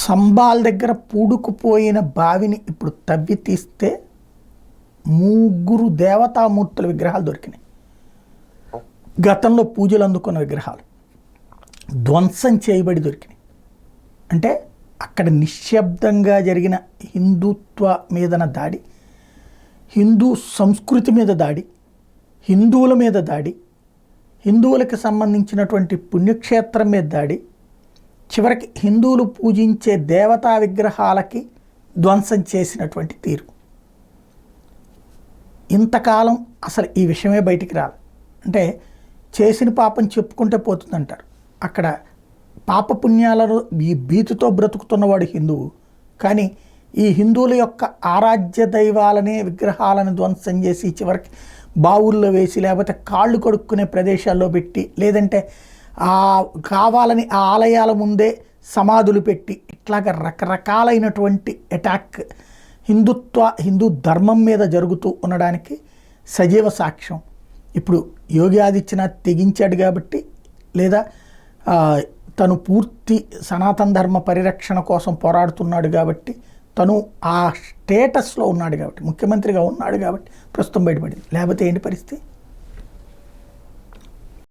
సంబాల్ దగ్గర పూడుకుపోయిన బావిని ఇప్పుడు తవ్వి తీస్తే 3 దేవతామూర్తుల విగ్రహాలు దొరికినాయి. గతంలో పూజలు అందుకున్న విగ్రహాలు ధ్వంసం చేయబడి దొరికినాయి. అంటే అక్కడ నిశ్శబ్దంగా జరిగిన హిందుత్వ మీదన దాడి, హిందూ సంస్కృతి మీద దాడి, హిందువుల మీద దాడి, హిందువులకు సంబంధించినటువంటి పుణ్యక్షేత్రం మీద దాడి, చివరికి హిందువులు పూజించే దేవతా విగ్రహాలకి ధ్వంసం చేసినటువంటి తీరు. ఇంతకాలం అసలు ఈ విషయమే బయటికి రాలి. అంటే చేసిన పాపం చెప్పుకుంటే పోతుందంటారు. అక్కడ పాపపుణ్యాలను ఈ భీతితో బ్రతుకుతున్నవాడు హిందువు, కానీ ఈ హిందువుల యొక్క ఆరాధ్య దైవాలనే విగ్రహాలను ధ్వంసం చేసి చివరికి బావుల్లో వేసి, లేకపోతే కాళ్ళు కడుక్కునే ప్రదేశాల్లో పెట్టి, లేదంటే కావాలని ఆ ఆలయాల ముందే సమాధులు పెట్టి, ఇట్లాగ రకరకాలైనటువంటి అటాక్ హిందూ ధర్మం మీద జరుగుతూ ఉండడానికి సజీవ సాక్ష్యం. ఇప్పుడు యోగి ఆదిత్యనాథ్ తెగించాడు కాబట్టి, లేదా తను పూర్తి సనాతన ధర్మ పరిరక్షణ కోసం పోరాడుతున్నాడు కాబట్టి, తను ఆ స్టేటస్లో ఉన్నాడు కాబట్టి, ముఖ్యమంత్రిగా ఉన్నాడు కాబట్టి ప్రస్తుతం బయటపడింది. లేకపోతే ఏంటి పరిస్థితి?